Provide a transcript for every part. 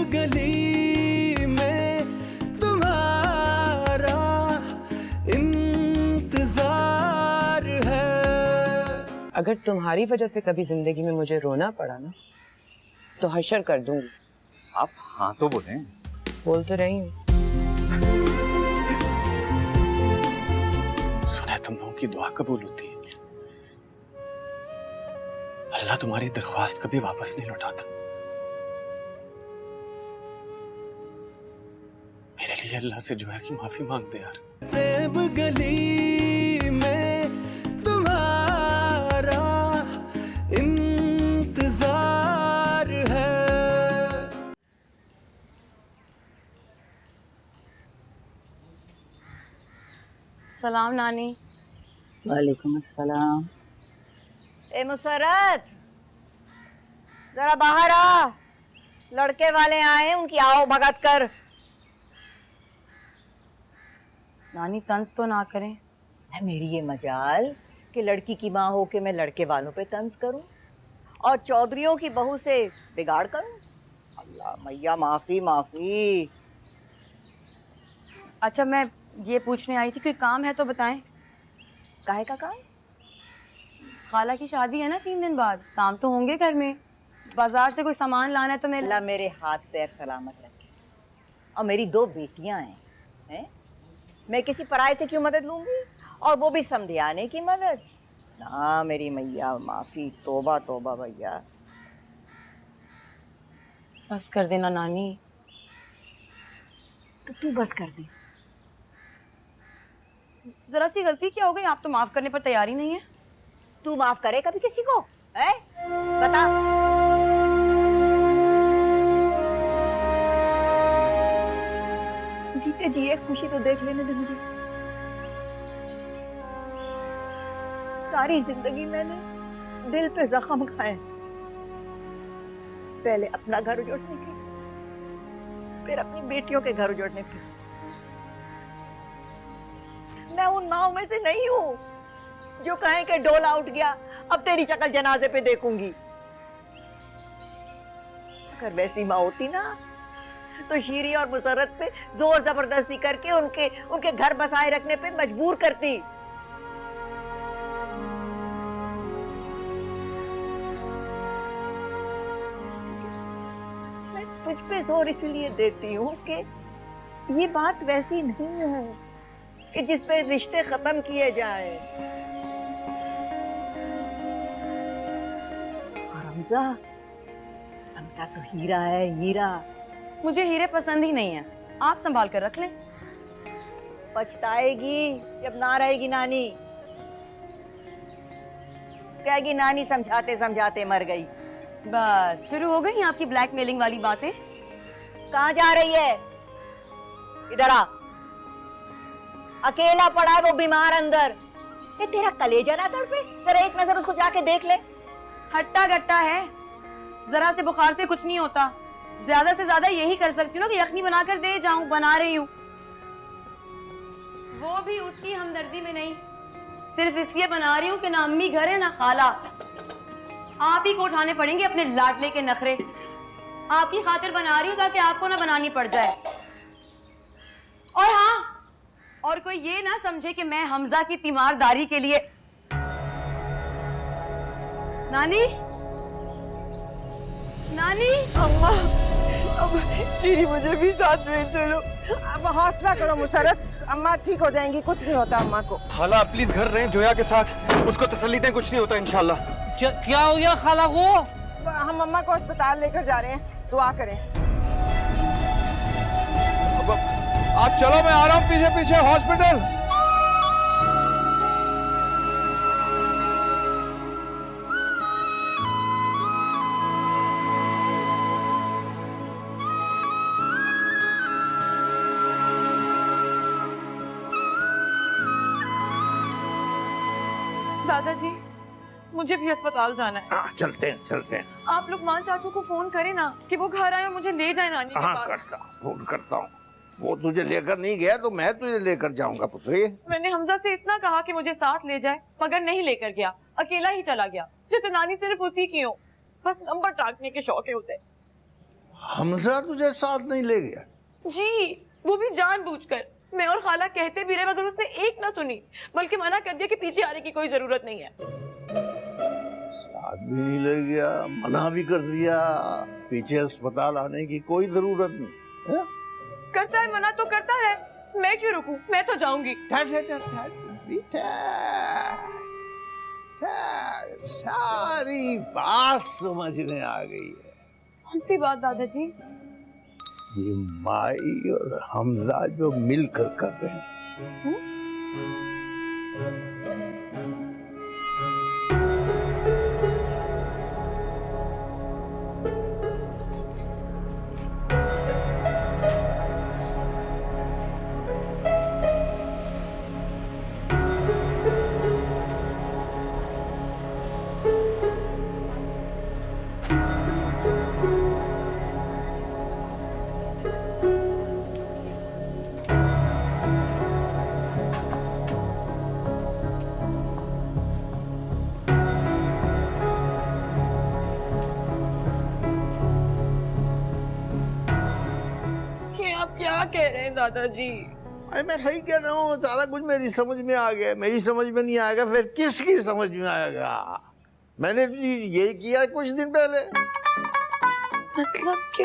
गली में तुम्हारा इंतजार है। अगर तुम्हारी वजह से कभी जिंदगी में मुझे रोना पड़ा ना तो हशर कर दूंगी। आप हाँ तो बोले। बोल तो रही हूँ। सुना है तुम लोगों की दुआ कबूल होती है। अल्लाह तुम्हारी दरख्वास्त कभी वापस नहीं लौटाता। मेरे लिए अल्लाह से जो है कि माफी मांग दे यार। प्रेम गली में तुम्हारा इंतजार है। सलाम नानी। वालेकुम अस्सलाम। ए मुसरत, जरा बाहर आ। लड़के वाले आए, उनकी आओ भगत कर। नानी तंज तो ना करें। है मेरी ये मजाल कि लड़की की माँ हो के मैं लड़के वालों पे तंज करूं और चौधरियों की बहू से बिगाड़ करूं। अल्लाह मैया माफी माफी। अच्छा मैं ये पूछने आई थी, कोई काम है तो बताएं। काहे का काम? खाला की शादी है ना 3 दिन बाद, काम तो होंगे घर में। बाजार से कोई सामान लाना है तो मैं अल्लाह मेरे हाथ पैर सलामत रखे। और मेरी 2 बेटियां हैं? मैं किसी पराये से क्यों मदद लूंगी, और वो भी समझाने की मदद ना। मेरी मैया माफी, तौबा तौबा भैया। बस कर देना नानी। तो तू बस कर दे। जरा सी गलती क्या हो गई, आप तो माफ करने पर तैयार ही नहीं है। तू माफ करे कभी किसी को है? बता। जीते जी एक खुशी तो देख लेने दे मुझे। सारी जिंदगी मैंने दिल पे जख्म खाए। पहले अपना घर उजड़ने के, फिर अपनी बेटियों के घर उजड़ने के। मैं उन माओं में से नहीं हूं जो कहें कि डोला उठ गया, अब तेरी शक्ल जनाजे पे देखूंगी। अगर वैसी माँ होती ना तो शीरी और मुसर्रत पे जोर जबरदस्ती करके उनके घर बसाए रखने पे मजबूर करती। मैं तुझ पे जोर इसलिए देती हूँ कि ये बात वैसी नहीं है कि जिस पे रिश्ते खत्म किए जाए। हमजा तो हीरा है, हीरा। मुझे हीरे पसंद ही नहीं है, आप संभाल कर रख लें। पछताएगी जब ना रहेगी नानी। कहेगी नानी समझाते समझाते मर गई। बस शुरू हो गई आपकी ब्लैकमेलिंग वाली बातें। कहाँ जा रही है? इधर आ। अकेला पड़ा है वो बीमार अंदर। ये तेरा कलेजा ना तड़पे? जरा एक नजर उसको जाके देख ले। हट्टा गट्टा है, जरा से बुखार से कुछ नहीं होता। ज्यादा से ज्यादा यही कर सकती हूँ ना कि यखनी बनाकर दे जाऊं, बना रही हूँ। वो भी उसकी हमदर्दी में नहीं, सिर्फ इसलिए बना रही हूँ कि ना अम्मी घर है ना खाला। आप ही को उठाने पड़ेंगे अपने लाडले के नखरे। आपकी खातिर बना रही हूँ ताकि आपको ना बनानी पड़ जाए। और हाँ, और कोई ये ना समझे कि मैं हमजा की तीमारदारी के लिए। नानी, नानी। अम्मा, अब शीरी मुझे भी साथ में चलो। अब हौसला करो मुसरत, अम्मा ठीक हो जाएंगी, कुछ नहीं होता अम्मा को। खाला प्लीज घर रहें जोया के साथ, उसको तसल्ली दें, कुछ नहीं होता इंशाल्लाह। क्या हो गया खाला को? हम अम्मा को अस्पताल लेकर जा रहे हैं, दुआ करें। आप चलो, मैं आ रहा हूँ पीछे पीछे हॉस्पिटल। दादाजी, मुझे भी अस्पताल जाना है। हाँ, चलते हैं। आप लुकमान चाचू को फोन करें ना कि वो घर आए और मुझे ले जाए नानी के पास। फोन करता हूँ। वो तुझे लेकर नहीं गया तो मैं तुझे लेकर जाऊंगा पुत्री। मैंने हमजा से इतना कहा कि मुझे साथ ले जाए, मगर नहीं लेकर गया, अकेला ही चला गया। जैसे नानी सिर्फ उसी की हो, बस नंबर टाकने के शौक है उसे। हमजा तुझे साथ नहीं ले गया? जी, वो भी जानबूझकर। मैं और खाला कहते भी रहे मगर उसने एक ना सुनी, बल्कि मना कर दिया कि पीछे आने की कोई जरूरत नहीं है। साथ भी नहीं ले गया, मना भी कर दिया, पीछे अस्पताल आने की कोई जरूरत नहीं है? करता है मना तो करता रहे, मैं क्यों रुकूं? मैं तो जाऊंगी। सारी बात समझ में आ गई है। कौन सी बात दादाजी? ये माई और हमजा जो मिलकर कर रहे हैं। ये आप क्या कह रहे हैं दादाजी? अरे मैं सही कह रहा हूँ, सारा कुछ मेरी समझ में आ गया। मेरी समझ में नहीं आएगा फिर किसकी समझ में आएगा? मैंने ये किया कुछ दिन पहले। मतलब कि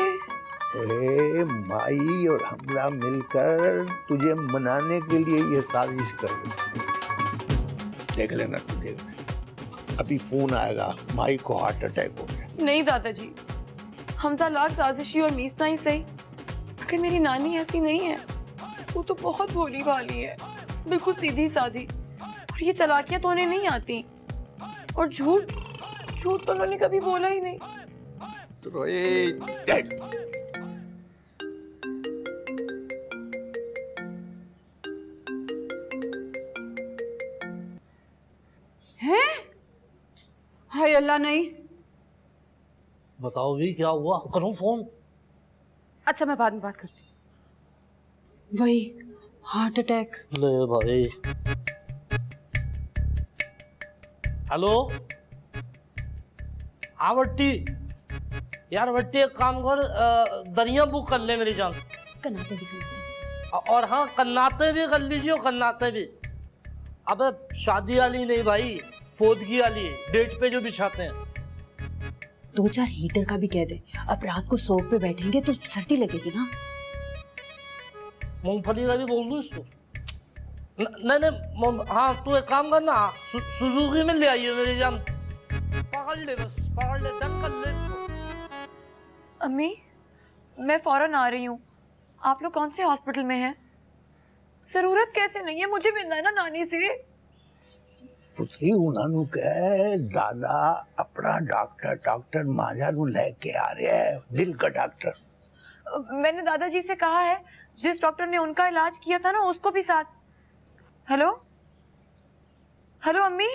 माई और हमजा मिलकर तुझे मनाने के लिए ये साजिश कर रही। देख लेना तू, देख लेना। अभी फोन आएगा, माई को हार्ट अटैक हो गया। नहीं दादाजी, हमजा लाख साजिशी और मीसना ही सही, मगर मेरी नानी ऐसी नहीं है। वो तो बहुत भोली भाली है, बिल्कुल सीधी सादी, और ये चालाकियां तो उन्हें नहीं आती। और झूठ तो उन्होंने कभी बोला ही नहीं। तो ये हैं? हाय अल्लाह, नहीं। बताओ भी क्या हुआ? करूं फोन? अच्छा, मैं बाद में बात करती हूँ। वही हार्ट अटैक। ले भाई। हेलो, हाँ वट्टी यार, वट्टी एक काम कर, दरिया बुक कर ले मेरी जान। कन्नाते भी करते। और हाँ, कन्नाते भी कर लीजिए, कन्नाते भी। अबे शादी वाली नहीं भाई, पोदगी वाली, डेट पे जो बिछाते हैं। 2-4 हीटर का भी कह दे। अब रात को सोप पे बैठेंगे तो सर्दी लगेगी ना। मूंगफली का भी बोल दूं इसको? नहीं, हाँ तू एक काम करना, सुजुकी में ले आइए मेरी जान। पकड़ ले, बस पकड़ ले, डन कर ले इसको। अम्मी, मैं फौरन आ रही हूँ। आप लोग कौन से हॉस्पिटल में हैं? जरूरत कैसे नहीं है, मुझे मिलना है ना नानी से। पुत्री उन्होंने कहे दादा अपना डॉक्टर माजा नु लेके आ रहा है, दिल का डॉक्टर। मैंने दादाजी से कहा है, जिस डॉक्टर ने उनका इलाज किया था ना, उसको भी साथ। हेलो हेलो अम्मी।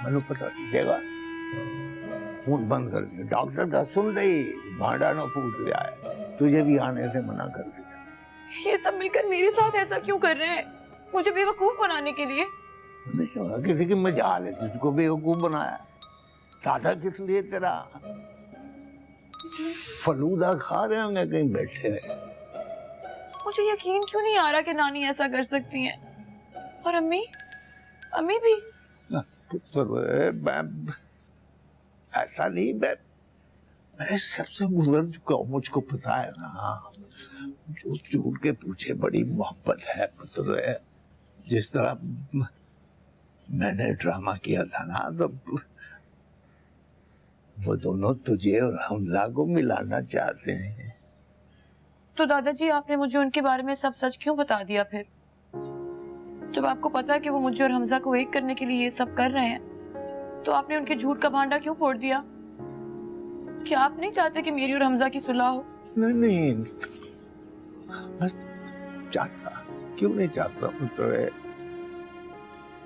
मैंने पता नहीं देगा, फोन बंद कर दिया। डॉक्टर का सुन रही, भांडा न फूट गया है, तुझे भी आने से मना कर दिया। ये सब मिलकर मेरे साथ ऐसा क्यों कर रहे हैं? मुझे बेवकूफ बनाने के लिए? नहीं होगा, किसी की मजाल है, तुझको बेवकूफ बनाया। दादा किस लिए तेरा फलूदा खा रहे होंगे कहीं बैठे हुए। मुझे यकीन क्यों नहीं आ रहा कि नानी ऐसा कर सकती हैं। और अम्मी अम्मी भी। ऐसा नहीं, मैं सबसे गुजर चुका हूँ, मुझको पता है ना। जो झूठ के पीछे बड़ी मोहब्बत है पुत्र है। जिस तरह मैंने ड्रामा किया था ना, तो वो दोनों तुझे और हमजा को मिलाना चाहते हैं। तो दादाजी, आपने मुझे उनके बारे में सब सच क्यों बता दिया फिर? जब आपको पता है कि वो मुझे और हमजा को एक करने के लिए ये सब कर रहे हैं, तो आपने उनके झूठ का भांडा क्यों फोड़ दिया? क्या आप नहीं चाहते कि मेरी और हमजा की सुलह हो? नहीं, मैं चाहता, क्यों नहीं चाहता पुत्र।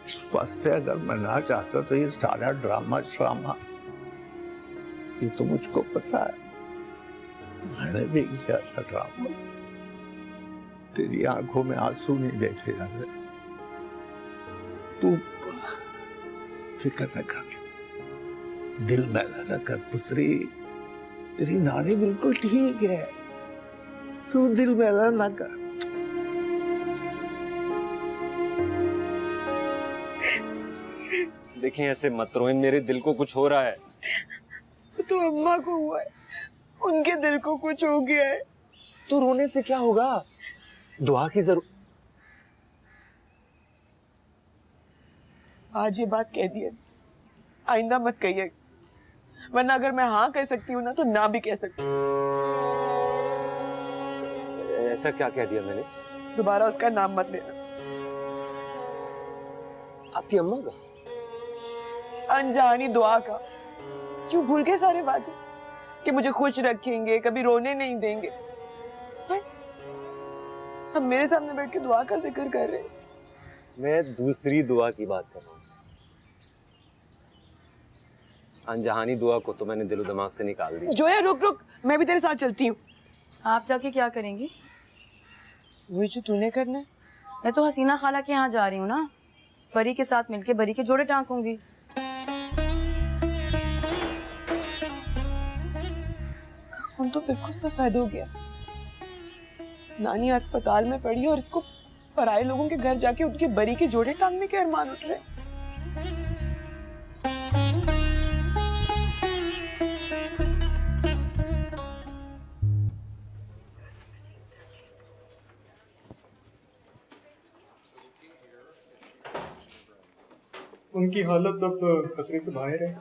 इस वास्ते अगर मैं ना चाहता तो ये सारा ड्रामा ये तो मुझको पता है। मैंने भी किया था ड्रामा। तेरी आंखों में आंसू नहीं देखे जाते। तू फिक्र न कर, दिल मैला न कर पुत्री। तेरी नानी बिल्कुल ठीक है, तू दिल मैला ना कर। देखिए ऐसे मत रोएं, मेरे दिल को कुछ हो रहा है। तो अम्मा को हुआ है, उनके दिल को कुछ हो गया है। तो रोने से क्या होगा, दुआ की जरूर। आज ये बात कह दी है, आइंदा मत कहिए, वरना अगर मैं हाँ कह सकती हूँ ना तो ना भी कह सकती हूँ। ऐसा क्या कह दिया मैंने? दोबारा उसका नाम मत लेना। आपकी अम्मा का? अनजानी दुआ का। क्यों भूल गए सारे वादे कि मुझे खुश रखेंगे, कभी रोने नहीं देंगे? बस अब मेरे सामने बैठ के दुआ का जिक्र कर रहे हैं। मैं दूसरी दुआ की बात कर रहा हूँ। अनजहानी दुआ को तो मैंने दिलो दिमाग से निकाल दिया। जोया रुक रुक, मैं भी तेरे साथ चलती हूँ। आप जाके क्या करेंगी? वही जो तूने करना है। मैं तो हसीना खाला के यहाँ जा रही हूँ ना, फरी के साथ मिलके बरी के जोड़े टांकूंगी। इसका खून तो बिल्कुल सफेद हो गया। नानी अस्पताल में पड़ी और इसको पराये लोगों के घर जाके उनके बरी के जोड़े टांगने के अरमान उठ रहे। उनकी हालत अब खतरे से बाहर है,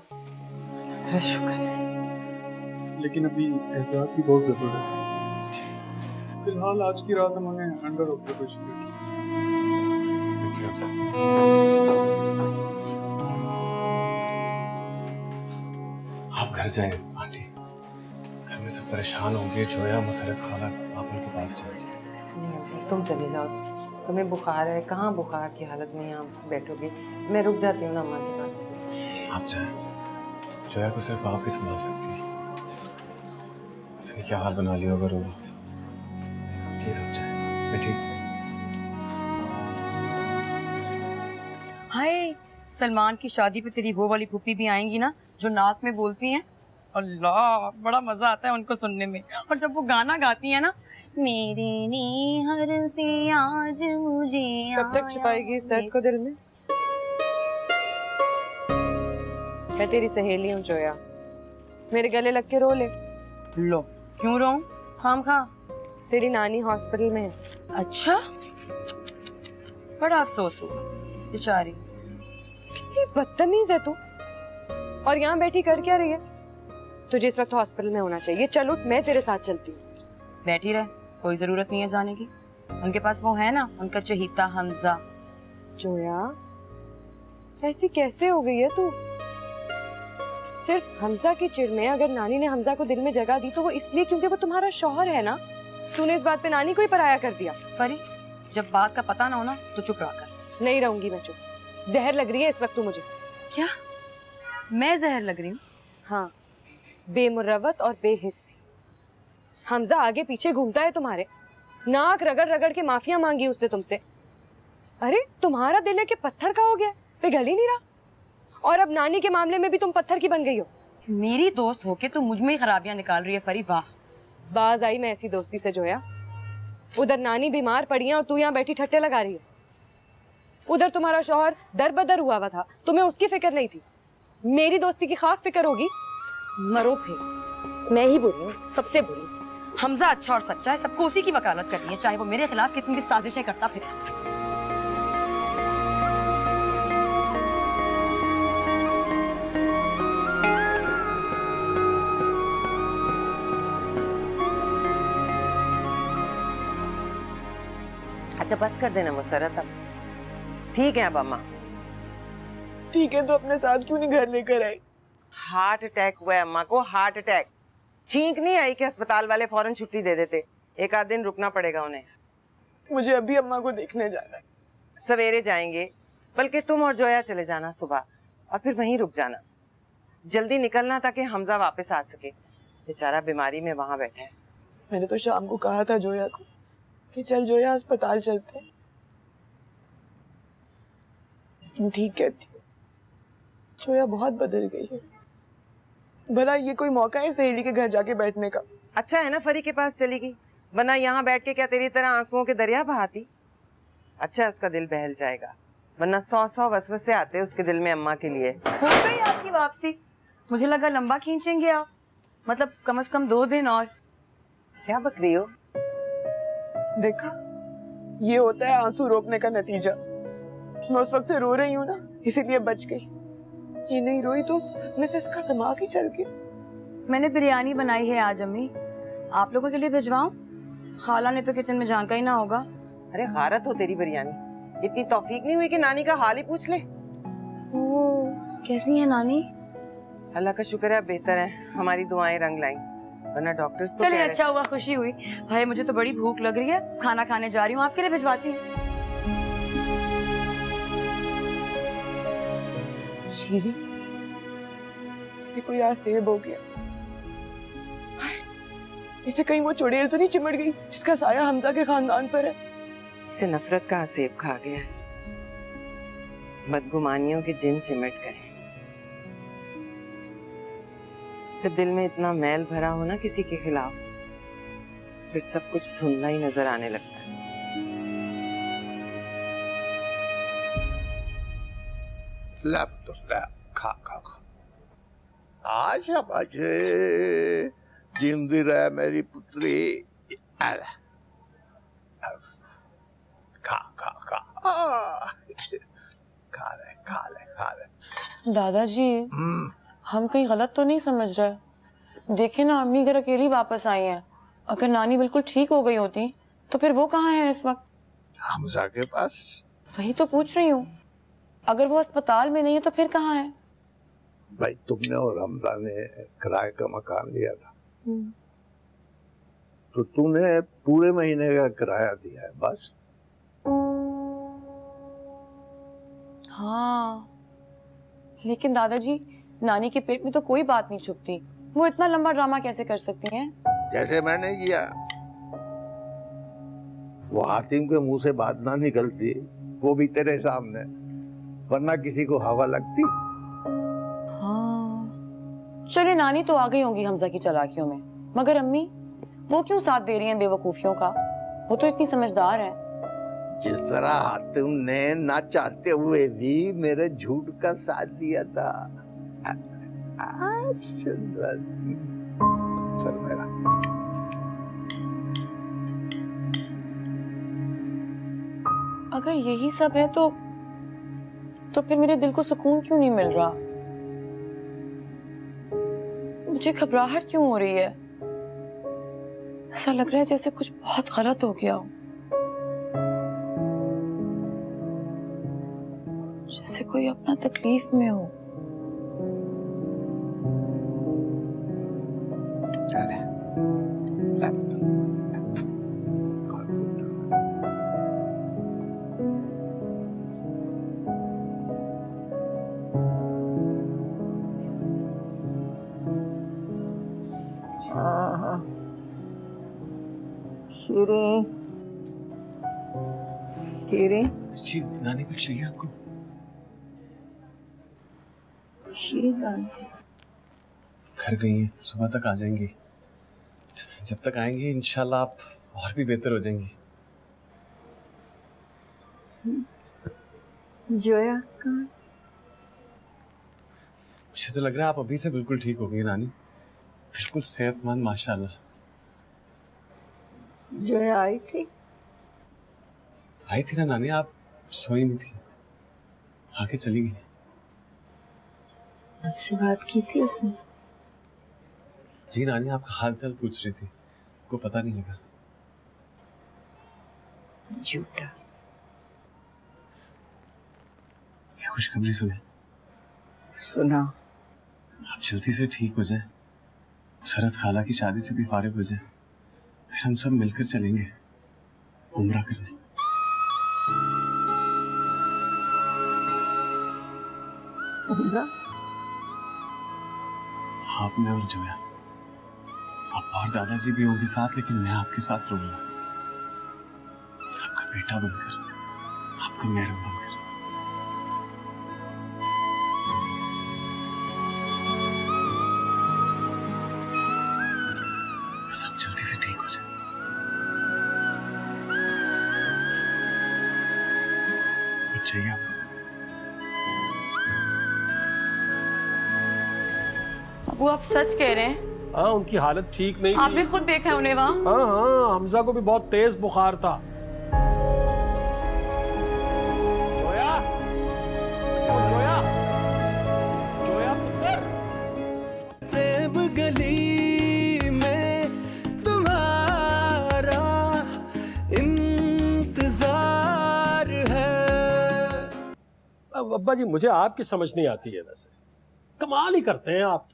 शुक्र है। लेकिन अभी एहतियात की बहुत जरूरत है। फिलहाल आज की रात हम उन्हें अंडर ऑब्जर्वेशन रखेंगे। आप घर जाएं आंटी, घर में सब परेशान होंगे। जोया, मुसरत खाला, आप उनके पास जाइए। तुम चले जाओ, तुम्हें बुखार है। कहाँ बुखार की हालत में यहाँ बैठोगे? मैं रुक जाती हूँ ना अम्मा के पास। आप जाएं, जोया को सिर्फ आप ही संभाल सकती है। पता नहीं क्या हाल बना लिया होगा रो के। प्लीज आप जाएं, मैं ठीक हूँ। हाय, सलमान की शादी पे तेरी वो वाली फूफी भी आएंगी ना जो नाक में बोलती हैं। अल्लाह, बड़ा मजा आता है उनको सुनने में। और जब वो गाना गाती है ना, मेरे निहर से आज मुझे कब तक छुपाएगी इस दर्द को दिल में? मैं तेरी सहेली हूँ जोया, मेरे गले लग के रो ले। लो, क्यों रो? खाम खा। तेरी नानी हॉस्पिटल में है। अच्छा, बड़ा अफसोस हुआ बेचारी। कितनी बदतमीज है तू। और यहाँ बैठी कर क्या रही है? तुझे इस वक्त हॉस्पिटल में होना चाहिए। चल उठ, मैं तेरे साथ चलती हूँ। बैठी रहे, कोई जरूरत नहीं है जाने की। उनके पास वो है ना, उनका चहीता हमजा। जोया, ऐसी कैसे हो गई है तू? सिर्फ हमजा की चिढ़ में अगर नानी ने हमजा को दिल में जगह दी तो वो इसलिए क्योंकि वो तुम्हारा शौहर है ना। तूने इस बात पे नानी को ही पराया कर दिया। फरी, जब बात का पता ना हो ना तो चुप रहा कर। नहीं रहूंगी मैं चुप। जहर लग रही है इस वक्त तू मुझे। क्या? मैं जहर लग रही हूँ? हाँ, बेमुरवत और बेहिस। हमजा आगे पीछे घूमता है तुम्हारे, नाक रगड़ रगड़ के माफिया मांगी उसने तुमसे। अरे तुम्हारा दिल है कि पत्थर का हो गया, पिघल ही नहीं रहा। और अब नानी के मामले में भी तुम पत्थर की बन गई हो। मेरी दोस्त होके तुम मुझ में ही खराबियां निकाल रही है फरी। वाह, बाज आई मैं ऐसी दोस्ती से जोया। उधर नानी बीमार पड़ी है और तू यहाँ बैठी ठट्टे लगा रही है। उधर तुम्हारा शौहर दर बदर हुआ था, तुम्हें उसकी फिक्र नहीं थी। मेरी दोस्ती की खाक फिक्र होगी? मरो फिर। मैं ही बुरी हूँ, सबसे बुरी। हमजा अच्छा और सच्चा है, सबको उसी की वकालत करनी है, चाहे वो मेरे खिलाफ कितनी भी साजिशें करता फिरे। अच्छा बस कर देना मुसरत, अब ठीक है। अब अम्मा ठीक है, तो अपने साथ क्यों नहीं घर लेकर आई? हार्ट अटैक हुआ है अम्मा को, हार्ट अटैक। छींक नहीं आई कि अस्पताल वाले फौरन छुट्टी दे देते। एक आध दिन रुकना पड़ेगा उन्हें। मुझे अभी अम्मा को देखने जाना है। सवेरे जाएंगे, बल्कि तुम और जोया चले जाना सुबह और फिर वहीं रुक जाना। जल्दी निकलना ताकि हमजा वापस आ सके, बेचारा बीमारी में वहां बैठा है। मैंने तो शाम को कहा था जोया को कि चल जोया अस्पताल चलते हैं। तुम ठीक कहती हो, जोया बहुत बदल गई है। भला ये कोई मौका है सहेली के घर जाके बैठने का? अच्छा है ना फरी के पास चली गई, वरना यहाँ बैठ के क्या तेरी तरह आंसुओं के दरिया बहाती। अच्छा है उसका दिल बहल जाएगा, वरना 100 वसवसे आते उसके दिल में अम्मा के लिए। हो गई आपकी वापसी? मुझे लगा लंबा खींचेंगे आप, मतलब कम से कम 2 दिन और। क्या बक रही हो? देखा, ये होता है आंसू रोकने का नतीजा। मैं उस वक्त से रो रही हूँ ना, इसीलिए बच गई। ये नहीं रोई तो सदमे से इसका दिमाग ही चल गया। मैंने बिरयानी बनाई है आज अम्मी, आप लोगों के लिए भिजवाऊं? खाला ने तो किचन में झांका ही ना होगा। अरे गारत हो तेरी बिरयानी, इतनी तौफीक नहीं हुई कि नानी का हाल ही पूछ ले। ओह, कैसी है नानी? अल्लाह का शुक्र है बेहतर है, हमारी दुआएं रंग लाई, वरना डॉक्टर्स तो चलिए अच्छा हुआ, खुशी हुई। भाई मुझे तो बड़ी भूख लग रही है, खाना खाने जा रही हूँ, आपके लिए भिजवाती हूँ। शीरी, इसे कोई आज सेब हो गया। इसे कहीं वो चुड़ैल तो नहीं चिमट गई जिसका साया हमजा के खानदान पर है? इसे नफरत का आसेब खा गया है, बदगुमानियों के जिन चिमट गए। जब दिल में इतना मैल भरा हो ना किसी के खिलाफ, फिर सब कुछ धुंधला ही नजर आने लगता है। लब तो लब, खा खा खा। आशा बाजे, जिंदी रहे मेरी पुत्री। अरे, खा खा खा, खा ले खा ले खा ले। दादाजी, हम कहीं गलत तो नहीं समझ रहे? देखिए ना, अम्मी घर अकेली वापस आई हैं। अगर नानी बिल्कुल ठीक हो गई होती तो फिर वो कहाँ है इस वक्त? हमजा के पास। वही तो पूछ रही हूँ, अगर वो अस्पताल में नहीं है तो फिर कहाँ है? भाई तुमने और हमजा ने किराए का मकान लिया था, तो तूने पूरे महीने का किराया दिया है बस। हाँ, लेकिन दादाजी नानी के पेट में तो कोई बात नहीं छुपती, वो इतना लंबा ड्रामा कैसे कर सकती हैं? जैसे मैंने किया। वो हातिम के मुंह से बात ना निकलती, वो भी तेरे सामने, वरना किसी को हवा लगती। हाँ, चलिए नानी तो आ गई होंगी हमजा की चालाकियों में, मगर अम्मी वो क्यों साथ दे रही हैं बेवकूफियों का? वो तो इतनी समझदार है। जिस तरह हातिम ने ना चाहते हुए भी मेरे झूठ का साथ दिया था। मेरा अगर यही सब है तो फिर मेरे दिल को सुकून क्यों नहीं मिल रहा? मुझे घबराहट क्यों हो रही है? ऐसा लग रहा है जैसे कुछ बहुत गलत हो गया हो, जैसे कोई अपना तकलीफ में हो। शीरी, जी नानी कुछ चाहिए आपको? शीरी कहाँ है? घर गई हैं, सुबह तक आ जाएंगी। जब तक आएंगी इंशाल्लाह आप और भी बेहतर हो जाएंगी। जोया कहाँ? मुझे तो लग रहा है आप अभी से बिल्कुल ठीक हो गई नानी, बिल्कुल सेहतमंद माशाल्लाह। जोया आई थी? आई थी ना नानी, आप सोई नहीं थी, आके चली गई। मुझसे बात की थी उसने? जी नानी, आपका हाल चाल पूछ रही थी, को पता नहीं लगा। झूठा। ये खुशखबरी सुने। सुना। आप जल्दी से ठीक हो जाए, शरद खाला की शादी से भी फारिग हो जाए, फिर हम सब मिलकर चलेंगे उम्रा करने। उम्रा? आप, मैं और जोया, पापा और दादाजी भी होंगे साथ, लेकिन मैं आपके साथ रहूंगा, आपका बेटा बनकर, आपका महरम बनकर। चाहिए आपको? अबू आप सच कह रहे हैं? हाँ, उनकी हालत ठीक नहीं आपने खुद देखा है उन्हें वहाँ? हाँ हाँ, हमजा को भी बहुत तेज बुखार था। जोया, जोया, जोया पुत्र। प्रेम गली में तुम्हारा इंतजार है। अब्बा जी, मुझे आपकी समझ नहीं आती है। वैसे कमाल ही करते हैं आप।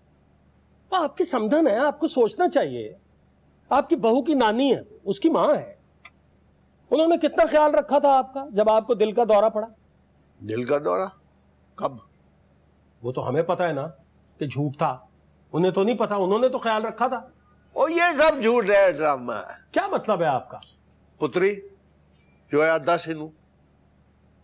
आपकी समधन है, आपको सोचना चाहिए। आपकी बहू की नानी है, उसकी माँ है। उन्होंने कितना ख्याल रखा था आपका जब आपको दिल का दौरा पड़ा। दिल का दौरा कब? वो तो हमें पता है ना कि झूठ था, उन्हें तो नहीं पता। उन्होंने तो ख्याल रखा था। ओ ये सब झूठ है, ड्रामा है। क्या मतलब है आपका? पुत्री जो है दस इनू।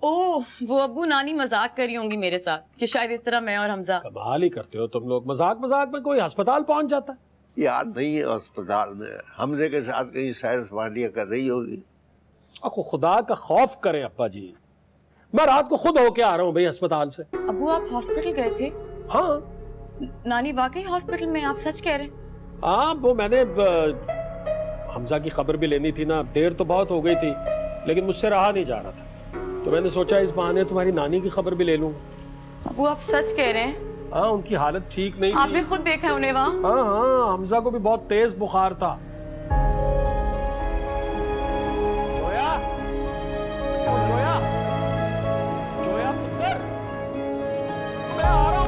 ओह, वो अब्बू नानी मजाक करी होंगी मेरे साथ कि शायद इस तरह मैं और हमजा। कमाल ही करते हो तुम लोग। मजाक मजाक में कोई अस्पताल पहुंच जाता है। यार नहीं है अस्पताल में, हमजे के साथ कहीं सैर सपाटियां कर रही होगी। आपको खुदा का खौफ करें अब्बा जी, मैं रात को खुद होके आ रहा हूँ भाई अस्पताल से। अब्बू आप हॉस्पिटल गए थे? हाँ। नानी वाकई हॉस्पिटल में? आप सच कह रहे हैं? हाँ, वो मैंने हमजा की खबर भी लेनी थी ना। देर तो बहुत हो गई थी, लेकिन मुझसे रहा नहीं जा रहा था, तो मैंने सोचा इस बहाने तुम्हारी नानी की खबर भी ले लूं। अब्बू आप सच कह रहे हैं? हाँ, उनकी हालत ठीक नहीं थी। आपने खुद देखा है उन्हें वहाँ? हाँ हाँ, हमजा को भी बहुत तेज बुखार था। जोया, जोया, जोया पुत्र, मैं आ रहा हूँ।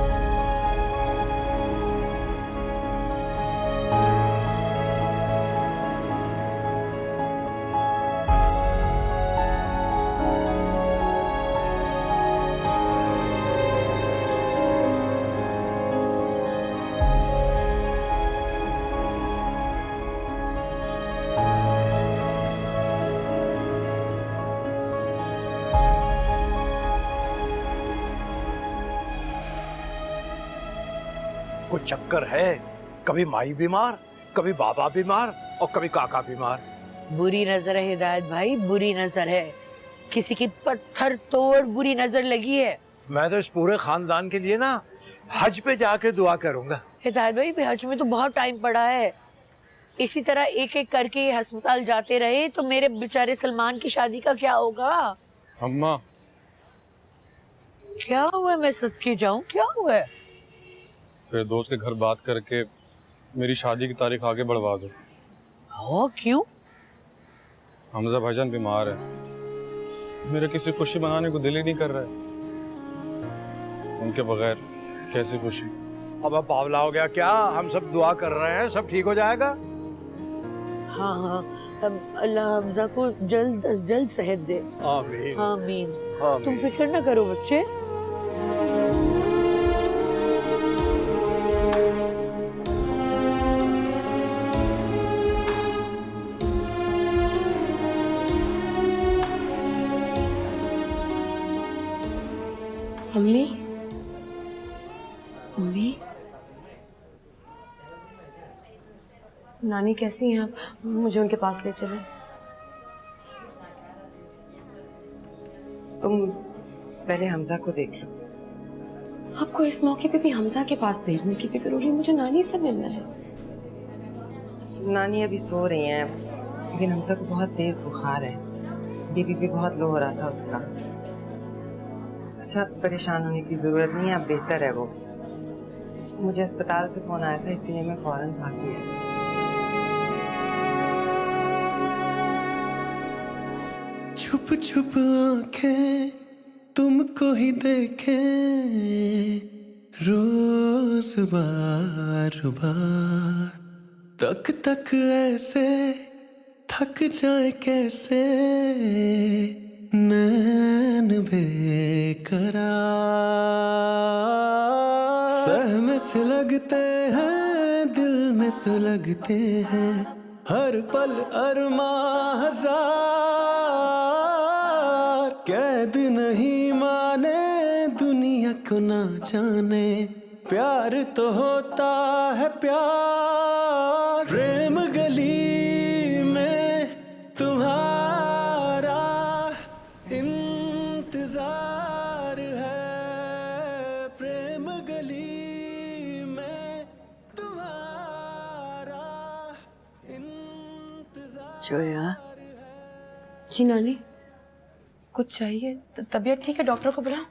कुछ चक्कर है, कभी माई बीमार, कभी बाबा बीमार और कभी काका बीमार। बुरी नजर है हिदायत भाई, बुरी नजर है। किसी की पत्थर तोड़ बुरी नजर लगी है। मैं तो इस पूरे खानदान के लिए ना हज पे जाके दुआ करूंगा। हिदायत भाई हज में तो बहुत टाइम पड़ा है। इसी तरह एक एक करके ये अस्पताल जाते रहे तो मेरे बेचारे सलमान की शादी का क्या होगा? अम्मा, क्या हुआ? मैं सदके जाऊं? क्या हुआ है? फिर दोस्त के घर बात करके मेरी शादी की तारीख आगे बढ़वा दो। हाँ, क्यों? हमजा भाईजान बीमार है, मेरे किसी खुशी मनाने को दिल ही नहीं कर रहा है। उनके बगैर कैसी खुशी? अब बावला हो गया क्या? हम सब दुआ कर रहे हैं, सब ठीक हो जाएगा। हाँ हाँ, अल्लाह हमजा को जल्द अज जल्द सेहत दे। आमीन आमीन। आमीन। तुम फिक्र ना करो बच्चे। मम्मी, मम्मी, नानी कैसी हैं आप? मुझे उनके पास ले चलें। तुम पहले हमजा को देख लो। आपको इस मौके पे भी हमजा के पास भेजने की फिक्र हो रही है? मुझे नानी से मिलना है। नानी अभी सो रही हैं, लेकिन हमजा को बहुत तेज बुखार है। बीपी भी बहुत लो हो रहा था उसका। अच्छा, परेशान होने की जरूरत नहीं है, अब बेहतर है वो। मुझे अस्पताल से फोन आया था, इसीलिए मैं फौरन भागी है। छुप छुप आंखें तुमको ही देखें, रोज बार बार तक तक ऐसे थक जाए कैसे, नैन बेकरार। सहम से लगते हैं, दिल में सुलगते हैं, हर पल अरमां हजार। कैद नहीं माने दुनिया को ना जाने, प्यार तो होता है प्यार। प्रेम गली में तुम्हारा इंतजार। जोया, जी नानी, कुछ चाहिए? तबीयत ठीक है? डॉक्टर को बुलाऊं?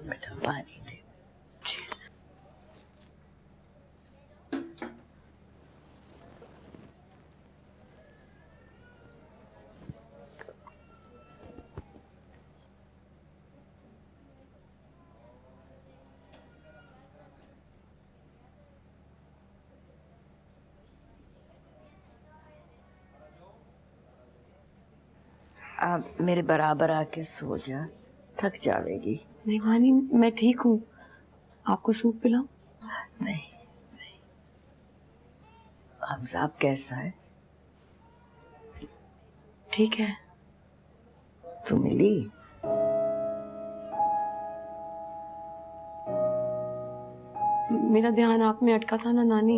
बेटा पानी दे। आप मेरे बराबर आके सो जा, थक जावेगी। नहीं नानी, मैं ठीक हूँ। आपको सूप पिलाऊं? नहीं, हमजा आप कैसा है? ठीक है। तू मिली? मेरा ध्यान आप में अटका था ना नानी।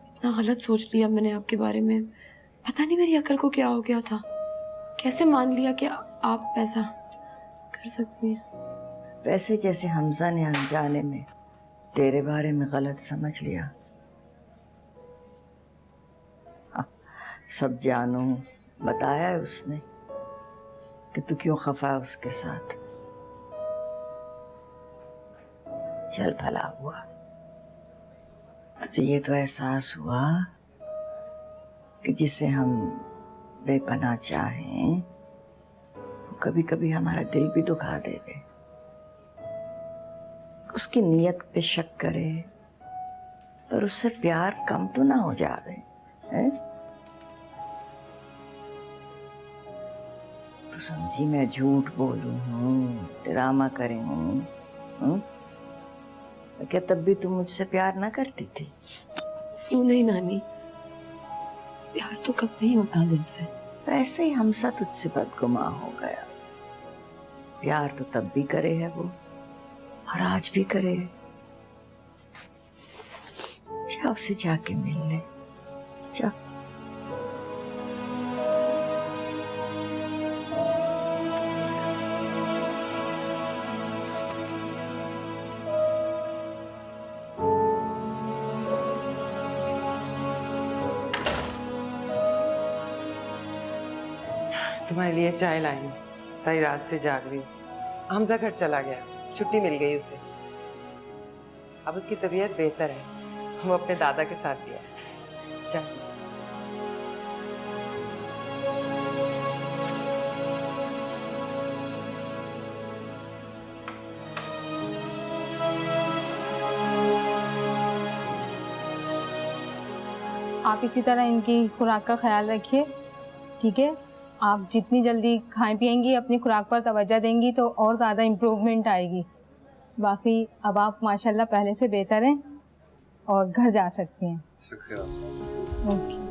इतना गलत सोच लिया मैंने आपके बारे में। पता नहीं मेरी अकल को क्या हो गया था। कैसे मान लिया कि आप ऐसा कर सकती हैं। वैसे जैसे हमजा ने अनजाने में तेरे बारे में गलत समझ लिया। हाँ, सब जानू बताया है उसने कि तू क्यों खफा है उसके साथ। चल भला हुआ, तुझे ये तो एहसास हुआ कि जिसे हम बेपनाह चाहें वो कभी कभी हमारा दिल भी दुखा देवे। उसकी नीयत पे शक करे पर उससे प्यार कम तो ना हो जावे, हैं? तो समझी मैं झूठ बोलूं हूँ, ड्रामा करे हूँ? क्या तब भी तुम मुझसे प्यार ना करती थी? क्यों नहीं नानी, प्यार तो कब नहीं होता दिल से। वैसे ही हमसा तुझसे बदगुमां हो गया। प्यार तो तब भी करे है वो और आज भी करे है। जा उसे जाके मिल ले, जा। तुम्हारे लिए चाय लाई हूँ। सारी रात से जाग रही हूँ। हमजा घर चला गया, छुट्टी मिल गई उसे। अब उसकी तबीयत बेहतर है, वो अपने दादा के साथ गया है। चल। आप इसी तरह इनकी खुराक का ख्याल रखिए, ठीक है? आप जितनी जल्दी खाएं पिएंगी, अपनी खुराक पर तवज्जो देंगी तो और ज़्यादा इम्प्रूवमेंट आएगी। बाकी अब आप माशाल्लाह पहले से बेहतर हैं और घर जा सकती हैं। शुक्रिया। ओके।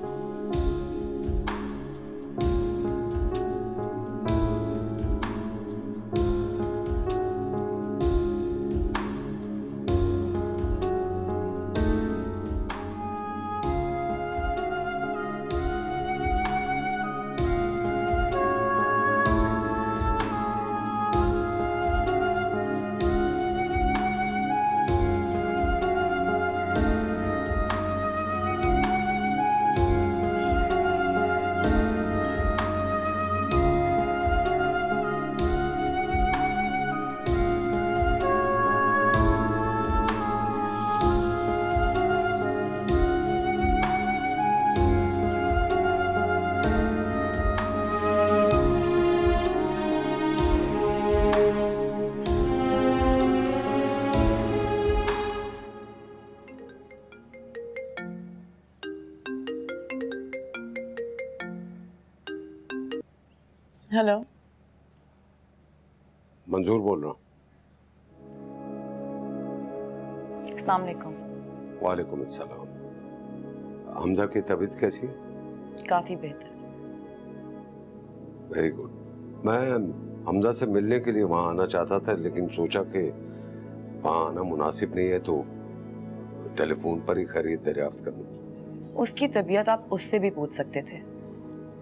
हेलो, मंजूर बोल रहा हूँ। अस्सलाम वालेकुम। वालेकुम अस्सलाम। हमजा की तबीयत कैसी है? काफी बेहतर। Very good. मैं हमजा से मिलने के लिए वहाँ आना चाहता था, लेकिन सोचा कि वहाँ आना मुनासिब नहीं है तो टेलीफोन पर ही खैरियत दरियाफ्त कर लूँ। उसकी तबीयत आप उससे भी पूछ सकते थे,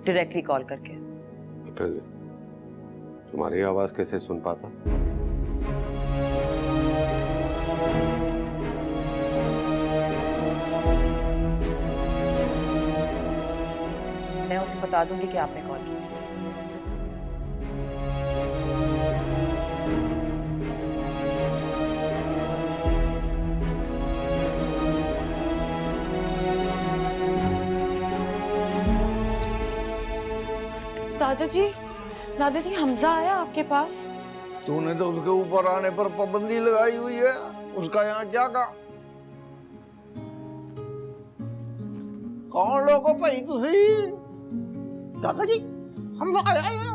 डायरेक्टली कॉल करके। फिर तुम्हारी आवाज कैसे सुन पाता? उसे बता दूंगी कि आपने कॉल की थी। दादाजी हमजा आया आपके पास? तूने तो उसके ऊपर आने पर पाबंदी लगाई हुई है, उसका यहाँ क्या काम? कौन लोगों भाई तुसी? दादाजी हम आया है।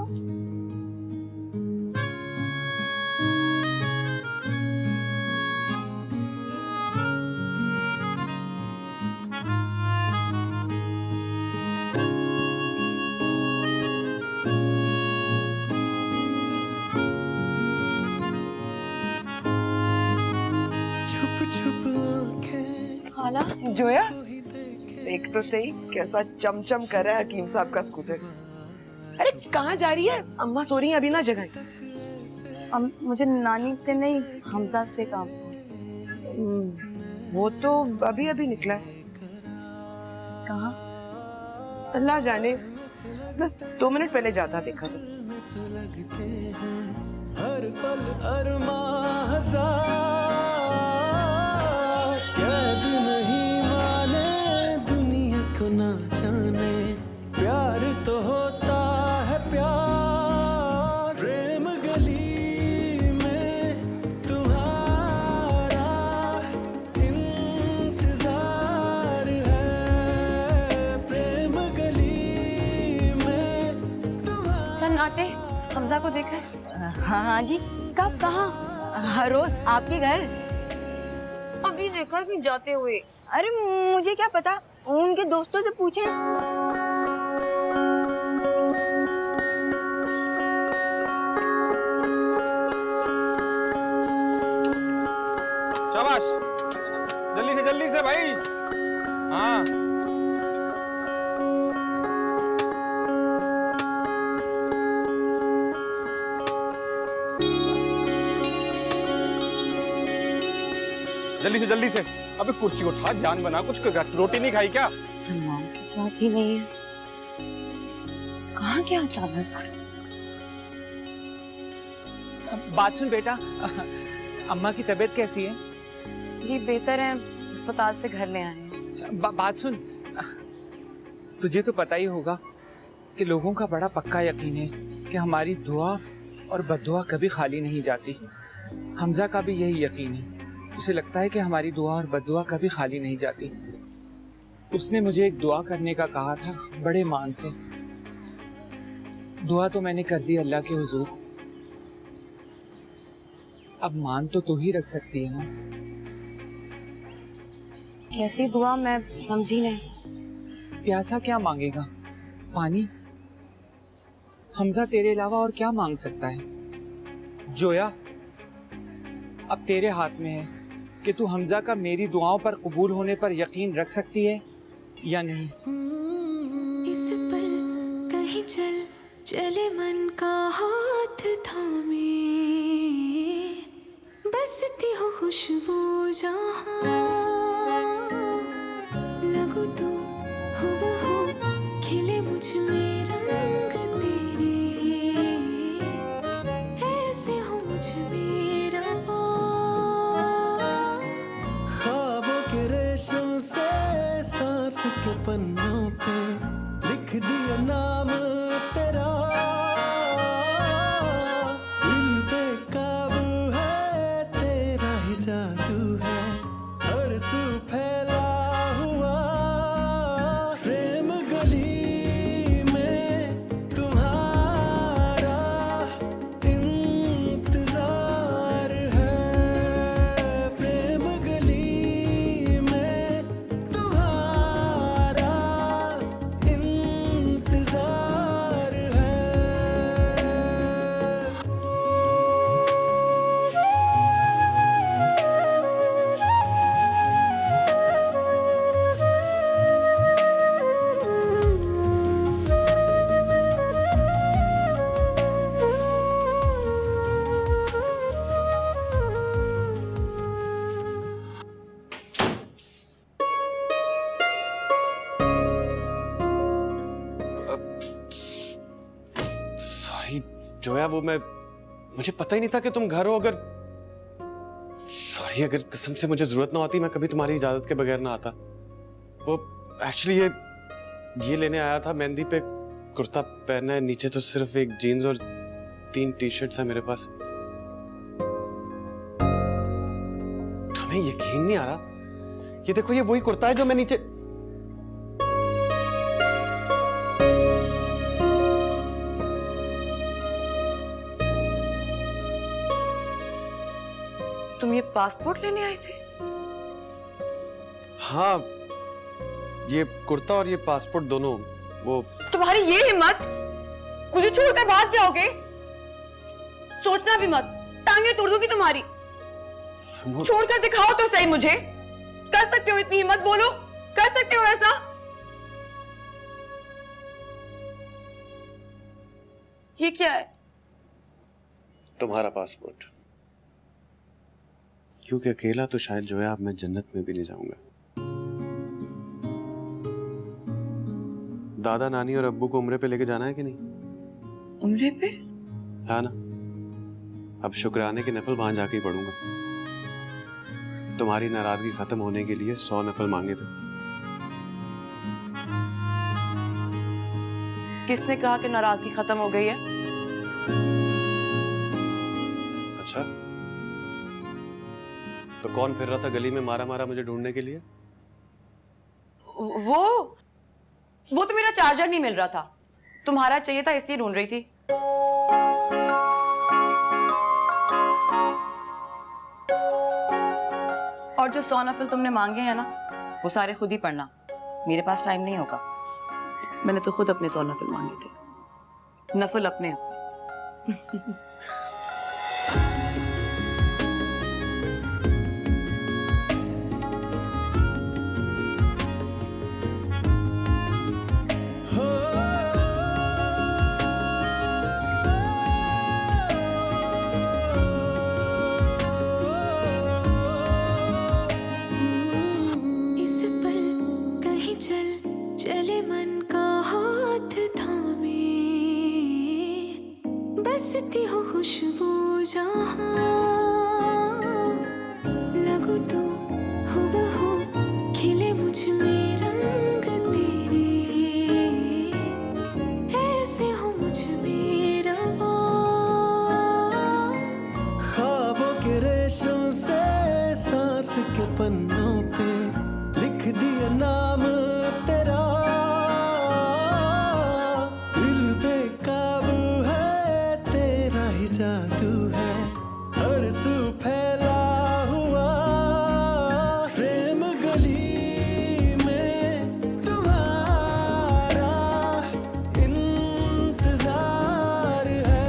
खाला जोया, देख तो सही कैसा चमचम कर रहा है हकीम साहब का स्कूटर। अरे कहाँ जा रही है? अम्मा सो रही है, अभी ना जगाई। मुझे नानी से नहीं हमजा से काम। वो तो अभी अभी निकला है। कहाँ? अल्लाह जाने, बस 2 मिनट पहले जाता देखा तो। हर पल अरमां हजार, कैद नहीं माने दुनिया को ना जाने, प्यार तो होता है प्यार। प्रेम गली में तुम्हारा इंतजार है, प्रेम गली में तुम्हारा। सन्नाटे, हमजा को देखा? हाँ जी। कब? कहाँ? हर रोज आपके घर। अभी देखा कि जाते हुए। अरे मुझे क्या पता, उनके दोस्तों से पूछे। शाबाश, जल्दी से भाई। हाँ जल्दी से। अबे कुर्सी उठा, जान बना, कुछ रोटी नहीं खाई क्या? सलमान के साथ भी नहीं है, कहाँ क्या अचानक? बात सुन बेटा, अम्मा की तबीयत कैसी है? जी बेहतर है, अस्पताल से घर ले आए हैं। बात सुन, तुझे तो पता ही होगा कि लोगों का बड़ा पक्का यकीन है कि हमारी दुआ और बद्दुआ कभी खाली नहीं जाती। हमजा का भी यही यकीन है, उसे लगता है कि हमारी दुआ और बद्दुआ कभी खाली नहीं जाती। उसने मुझे एक दुआ करने का कहा था, बड़े मान से। दुआ तो मैंने कर दी अल्लाह के हुजूर, अब मान तो तू ही रख सकती है ना। कैसी दुआ? मैं समझी नहीं। प्यासा क्या मांगेगा? पानी। हमजा तेरे अलावा और क्या मांग सकता है? जोया, अब तेरे हाथ में है कि तू हमजा का मेरी दुआओं पर कबूल होने पर यकीन रख सकती है या नहीं। इस पल कहीं चले मन का हाथ थामे, बसती हो खुशबू जहां, लगो तू हुबहू खिले मुझ में रंग तेरे, ऐसे हो मुझ में रवा। ख्वाबों के रेशम से सांस के पन्नों पे लिख दिया नाम तेरा, दिल पे काबू है तेरा ही जादू है, हर सू फैला हुआ। प्रेम गली में तुम्हारा इंतजार है, प्रेम गली में तुम्हारा इंतजार जोया वो मुझे पता ही नहीं था कि तुम घर हो। अगर सॉरी, अगर कसम से मुझे जरूरत ना होती मैं कभी तुम्हारी इजाजत के बगैर ना आता। वो एक्चुअली ये लेने आया था। मेहंदी पे कुर्ता पहनना है, नीचे तो सिर्फ एक जीन्स और 3 टी-शर्ट्स है मेरे पास। तुम्हें यकीन नहीं आ रहा? ये देखो, ये वही कुर्ता है जो मैं नीचे। तुम ये पासपोर्ट लेने आए थे? हाँ, ये कुर्ता और ये पासपोर्ट दोनों। वो तुम्हारी ये हिम्मत, मुझे छोड़कर भाग जाओगे? सोचना भी मत, टांगे तोड़ दूंगी तुम्हारी। छोड़कर दिखाओ तो सही मुझे। कर सकते हो इतनी हिम्मत? बोलो, कर सकते हो ऐसा? ये क्या है? तुम्हारा पासपोर्ट। क्योंकि अकेला तो शायद जो है अब मैं जन्नत में भी नहीं जाऊंगा। दादा, नानी और अब्बू को उम्रे पे लेके जाना है कि नहीं? उम्रे पे? हाँ ना। अब शुक्राने के नफल वहां जाके ही पढ़ूंगा। तुम्हारी नाराजगी खत्म होने के लिए 100 नफल मांगे थे। किसने कहा कि नाराजगी खत्म हो गई है? अच्छा, तो कौन फिर रहा था गली में मारा मारा मुझे ढूंढने के लिए? वो तो मेरा चार्जर नहीं मिल रहा था, तुम्हारा चाहिए था इसलिए ढूंढ रही थी। और जो 100 नफल तुमने मांगे हैं ना, वो सारे खुद ही पढ़ना, मेरे पास टाइम नहीं होगा। मैंने तो खुद अपने 100 नफल मांगे थे, नफल अपने। इस पल कहीं चल चले मन का हाथ थामे, बसती हो खुशबू जहाँ, लगो तो हूबहू खिले मुझ में रंग तेरे, ऐसे हो मुझ में रवा। ख्वाबों के रेशम से सांस के पन्नों पे लिख दिया नाम तेरा, दिल बेकाबू है, तेरा ही जादू है, हर सू फैला हुआ प्रेम गली में तुम्हारा इंतजार है।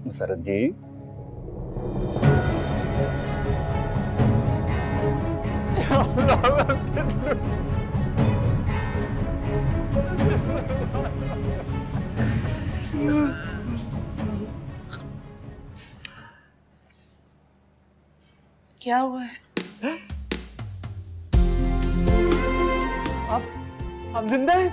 मुसरत जी, क्या हुआ है? आप जिंदा हैं?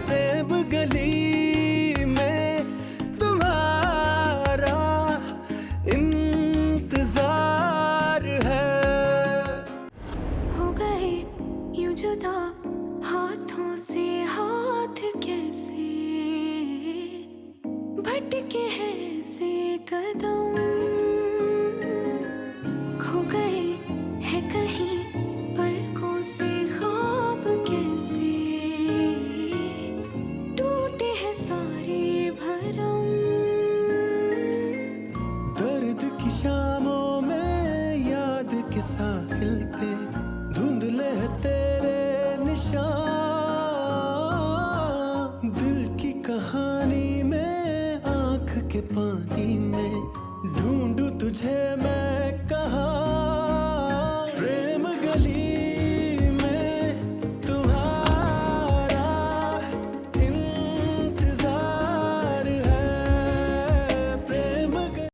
प्रेम गली में तुम्हारा इंतजार है। हो गए यूं जुदा हाथों से हाथ कैसे भटके हैं ऐसे के पानी में ढूंढूं तुझे मैं कहाँ